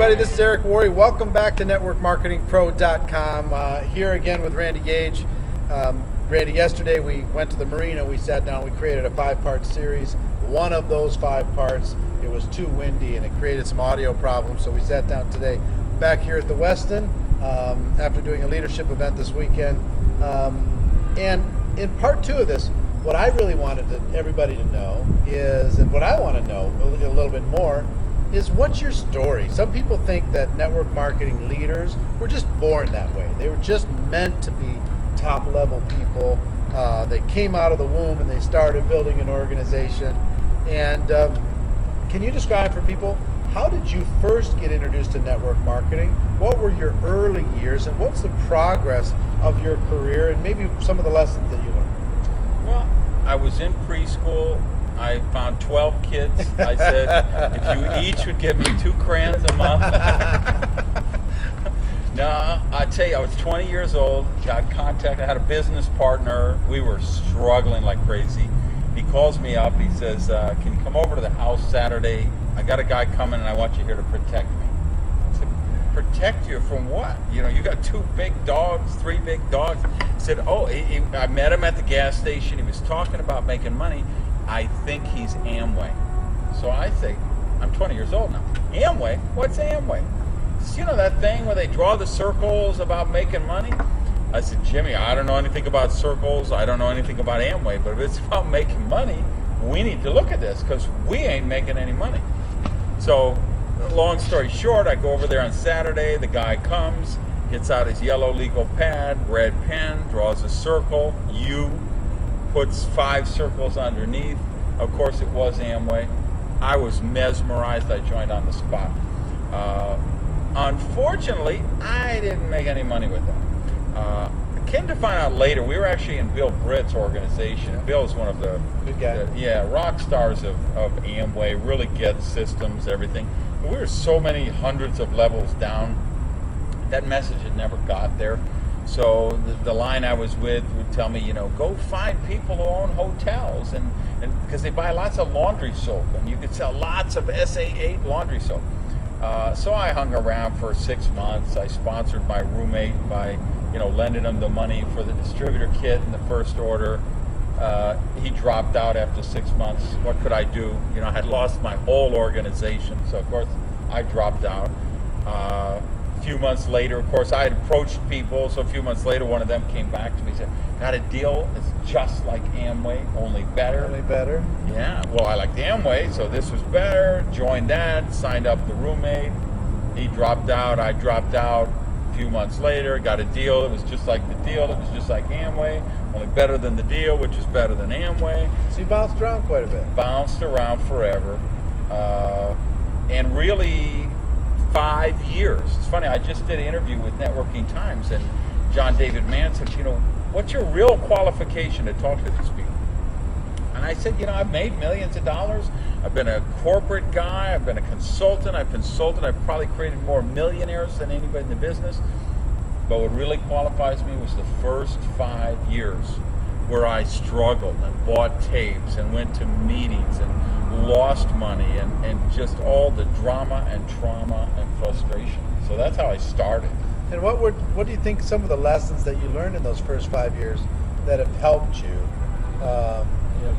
everybody. This is Eric Worre. Welcome back to NetworkMarketingPro.com. Here again with Randy Gage. Randy, yesterday we went to the marina. We sat down. We created a 5-part series. One of those 5 parts, it was too windy and it created some audio problems. So we sat down today back here at the Westin after doing a leadership event this weekend. And in part 2 of this, what I really wanted everybody to know is, and what I want to know a little bit more, is what's your story? Some people think that network marketing leaders were just born that way. They were just meant to be top level people. They came out of the womb and they started building an organization. And can you describe for people, how did you first get introduced to network marketing? What were your early years and what's the progress of your career and maybe some of the lessons that you learned? Well, I was in preschool. I found 12 kids. I said, if you each would give me 2 crayons a month. No, I tell you, I was 20 years old, got contacted, I had a business partner. We were struggling like crazy. He calls me up, he says, can you come over to the house Saturday? I got a guy coming and I want you here to protect me. I said, protect you from what? You know, you got 2 big dogs, 3 big dogs. He said, I met him at the gas station. He was talking about making money. I think he's Amway. So I say, I'm 20 years old now. Amway? What's Amway? It's, you know, that thing where they draw the circles about making money? I said, Jimmy, I don't know anything about circles. I don't know anything about Amway, but if it's about making money, we need to look at this because we ain't making any money. So long story short, I go over there on Saturday. The guy comes, gets out his yellow legal pad, red pen, draws a circle, U, puts 5 circles underneath. Of course, it was Amway. I was mesmerized. I joined on the spot. Unfortunately, I didn't make any money with that. I came to find out later, we were actually in Bill Britt's organization. Bill is one of the rock stars of Amway, really gets systems, everything. We were so many hundreds of levels down. That message had never got there. So the line I was with would tell me, you know, go find people who own hotels, and because they buy lots of laundry soap, and you could sell lots of SA8 laundry soap. So I hung around for 6 months. I sponsored my roommate by, you know, lending him the money for the distributor kit and the first order. He dropped out after 6 months. What could I do? You know, I had lost my whole organization, so of course I dropped out. A few months later, of course, I had approached people, so a few months later, one of them came back to me and said, got a deal, it's just like Amway, only better. Only better? Yeah, well, I liked Amway, so this was better, joined that, signed up the roommate. He dropped out, I dropped out. A few months later, got a deal, it was just like the deal, it was just like Amway, only better than the deal, which is better than Amway. So you bounced around quite a bit. Bounced around forever. And really, 5 years. It's funny, I just did an interview with Networking Times, and John David Mann said, you know, what's your real qualification to talk to these people? And I said, you know, I've made millions of dollars. I've been a corporate guy. I've been a consultant. I've probably created more millionaires than anybody in the business. But what really qualifies me was the first 5 years where I struggled and bought tapes and went to meetings and lost money and just all the drama and trauma and frustration. So that's how I started. And what do you think some of the lessons that you learned in those first 5 years that have helped you,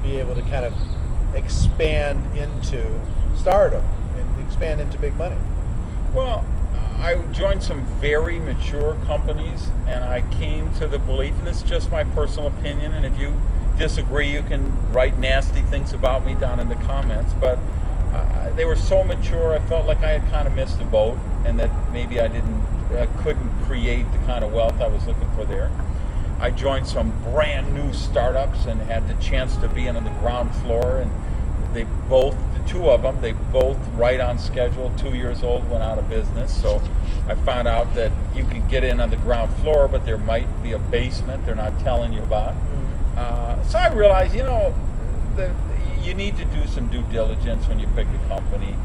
be able to kind of expand into stardom and expand into big money? Well, I joined some very mature companies, and I came to the belief, and it's just my personal opinion, and if you disagree, you can write nasty things about me down in the comments, but they were so mature, I felt like I had kind of missed the boat, and that maybe I couldn't create the kind of wealth I was looking for there. I joined some brand new startups and had the chance to be in on the ground floor, and the 2 of them, they both right on schedule, 2 years old, went out of business. So I found out that you can get in on the ground floor, but there might be a basement they're not telling you about. So I realized, you know, that you need to do some due diligence when you pick a company.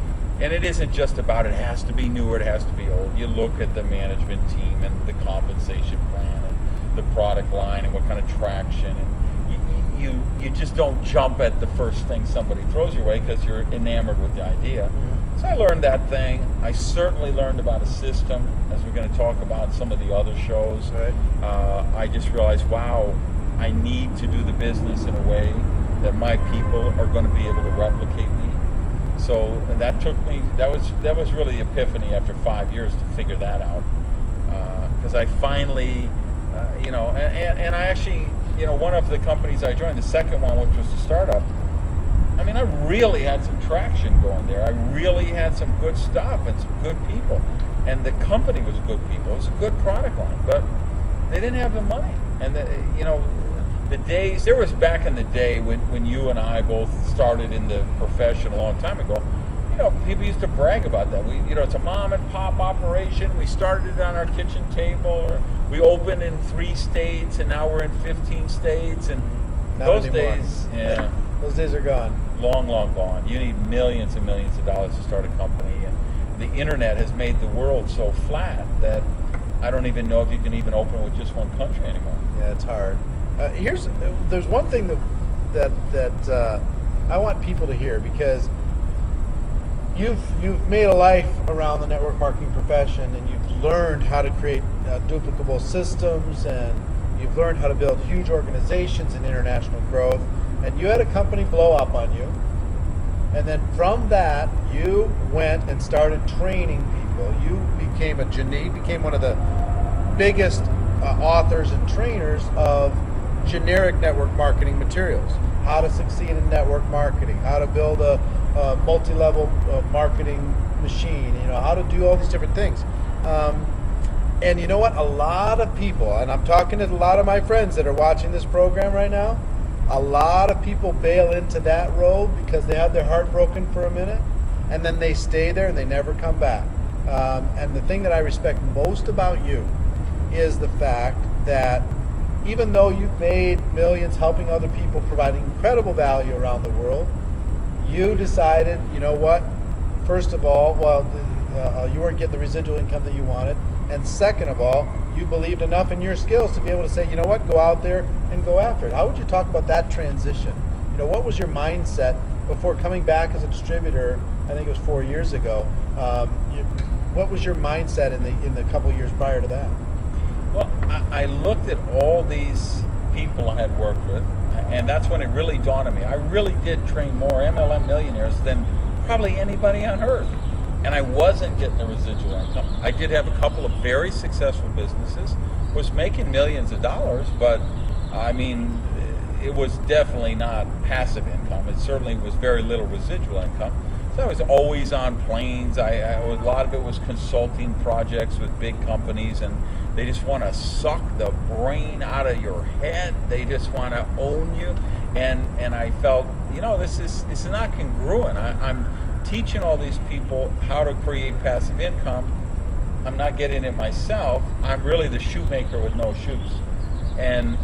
And it isn't just about it has to be new or it has to be old. You look at the management team and the compensation plan and the product line and what kind of traction. And you just don't jump at the first thing somebody throws your way because you're enamored with the idea. So I learned that thing. I certainly learned about a system, as we're going to talk about in some of the other shows. Right. I just realized, wow, I need to do the business in a way that my people are going to be able to replicate me. So and that took me. That was really the epiphany after 5 years to figure that out. Because I finally, and I actually, one of the companies I joined, the second one, which was a startup. I mean, I really had some traction going there. I really had some good stuff and some good people, and the company was good people. It was a good product line, but they didn't have the money. And the days, there was back in the day when you and I both started in the profession a long time ago, people used to brag about that. It's a mom and pop operation. We started it on our kitchen table, or we opened in 3 states, and now we're in 15 states. And Not those anymore. days, yeah, Those days are gone. long gone. You need millions and millions of dollars to start a company, and the internet has made the world so flat that I don't even know if you can even open with just one country anymore. Yeah, it's hard. There's one thing that I want people to hear, because you've made a life around the network marketing profession, and you've learned how to create duplicable systems, and you've learned how to build huge organizations and international growth. And you had a company blow up on you, and then from that you went and started training people. You became became one of the biggest authors and trainers of generic network marketing materials. How to succeed in network marketing, how to build a multi-level marketing machine, how to do all these different things. And you know what? A lot of people, and I'm talking to a lot of my friends that are watching this program right now, a lot of people bail into that role because they had their heart broken for a minute, and then they stay there and they never come back. And the thing that I respect most about you is the fact that even though you've made millions helping other people, providing incredible value around the world, you decided, you know what, first of all, you weren't getting the residual income that you wanted, and second of all, you believed enough in your skills to be able to say, you know what, go out there and go after it. How would you talk about that transition? What was your mindset before coming back as a distributor? I think it was 4 years ago. What was your mindset in the couple years prior to that? Well, I looked at all these people I had worked with, and that's when it really dawned on me. I really did train more MLM millionaires than probably anybody on earth. And I wasn't getting the residual income. I did have a couple of very successful businesses, was making millions of dollars, but I mean, it was definitely not passive income. It certainly was very little residual income. So I was always on planes. A lot of it was consulting projects with big companies, and they just want to suck the brain out of your head. They just want to own you. And I felt, this is not congruent. I'm teaching all these people how to create passive income. I'm not getting it myself. I'm really the shoemaker with no shoes. And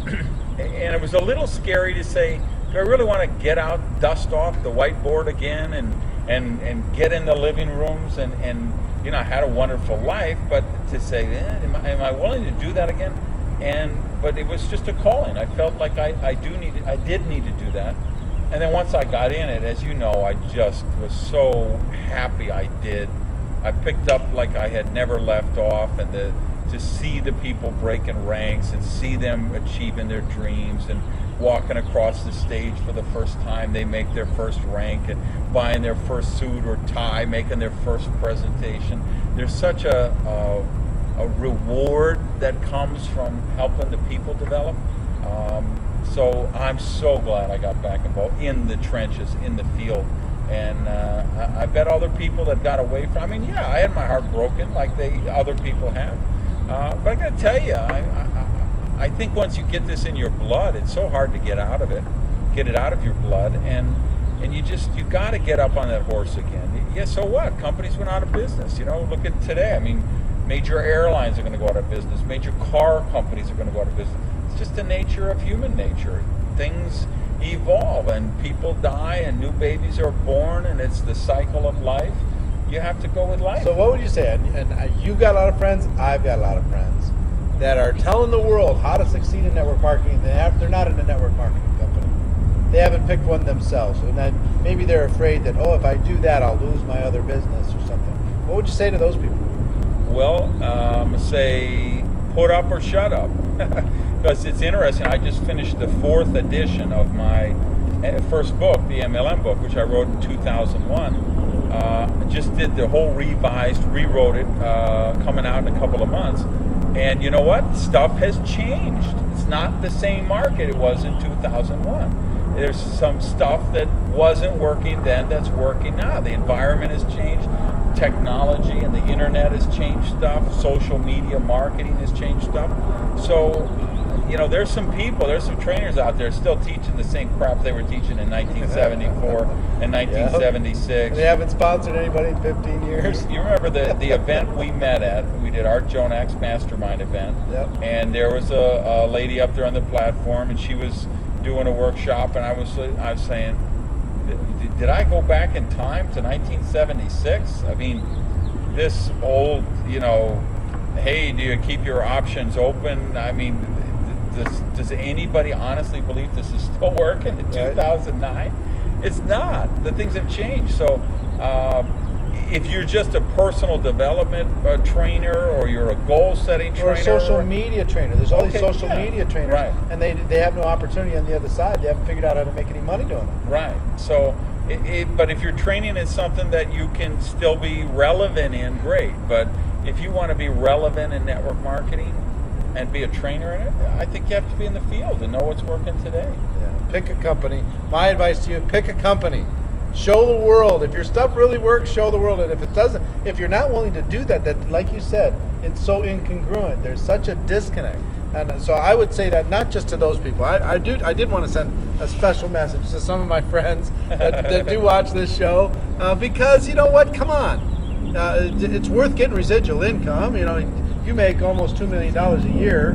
it was a little scary to say, do I really want to get out, dust off the whiteboard again, and get in the living rooms and I had a wonderful life, but to say, am I willing to do that again? But it was just a calling. I felt like I did need to do that. And then once I got in it, as you know, I just was so happy I did. I picked up like I had never left off, and to see the people breaking ranks and see them achieving their dreams and walking across the stage for the first time, they make their first rank, and buying their first suit or tie, making their first presentation. There's such a reward that comes from helping the people develop. So I'm so glad I got back involved in the trenches, in the field. And I bet other people that got away from, I had my heart broken like other people have. But I got to tell you, I think once you get this in your blood, it's so hard to get it out of your blood. And you got to get up on that horse again. Yeah, so what? Companies went out of business. Look at today. Major airlines are going to go out of business. Major car companies are going to go out of business. It's just the nature of human nature. Things evolve, and people die, and new babies are born, and it's the cycle of life. You have to go with life. So what would you say? And you've got a lot of friends, I've got a lot of friends that are telling the world how to succeed in network marketing. They're not in a network marketing company. they haven't picked one themselves, and then maybe they're afraid that, oh, if I do that, I'll lose my other business or something. What would you say to those people? Well, say put up or shut up, because it's interesting. I just finished the 4th edition of my first book, the MLM book, which I wrote in 2001. Just did the whole rewrote it, coming out in a couple of months. And you know what? Stuff has changed. It's not the same market it was in 2001. There's some stuff that wasn't working then that's working now. The environment has changed. Technology and the internet has changed stuff. Social media marketing has changed stuff. So, there's some trainers out there still teaching the same crap they were teaching in 1974 and 1976. Yep. They haven't sponsored anybody in 15 years. You remember the event we met at? We did our Joan Axe Mastermind event. Yep. And there was a lady up there on the platform, and she was doing a workshop, and I was saying, did I go back in time to 1976? I mean, this old, hey, do you keep your options open? I mean, does anybody honestly believe this is still working in 2009? It's not. The things have changed. So if you're just a personal development trainer, or you're a goal-setting trainer, or a social media trainer, there's all these social media trainers, right, and they have no opportunity on the other side. They haven't figured out how to make any money doing it. Right. So, but if you're training in something that you can still be relevant in, great. But if you want to be relevant in network marketing and be a trainer in it, I think you have to be in the field and know what's working today. Yeah. Pick a company. My advice to you: pick a company. Show the world. If your stuff really works, show the world. And if it doesn't, if you're not willing to do that, like you said, it's so incongruent. There's such a disconnect. And so I would say that not just to those people. I did want to send a special message to some of my friends that do watch this show, because you know what? Come on, it's worth getting residual income. You make almost $2 million a year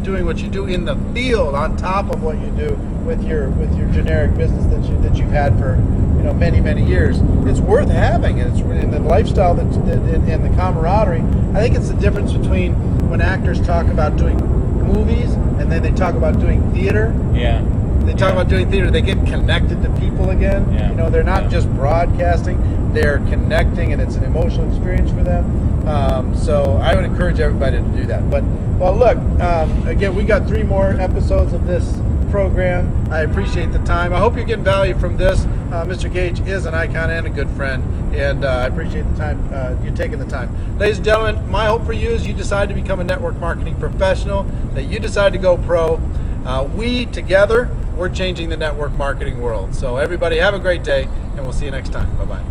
doing what you do in the field, on top of what you do with your generic business that you've had for many years. It's worth having, and it's in the lifestyle and the camaraderie. I think it's the difference between when actors talk about doing movies and then they talk about doing theater. Yeah. They talk about doing theater. They get connected to people again. Yeah. They're not just broadcasting. They're connecting, and it's an emotional experience for them. So I would encourage everybody to do that. But, well, look, again, we got 3 more episodes of this program. I appreciate the time. I hope you're getting value from this. Mr. Gage is an icon and a good friend, and I appreciate the time, you taking the time. Ladies and gentlemen, my hope for you is you decide to become a network marketing professional, that you decide to go pro. We together, we're changing the network marketing world. So everybody have a great day, and we'll see you next time. Bye-bye.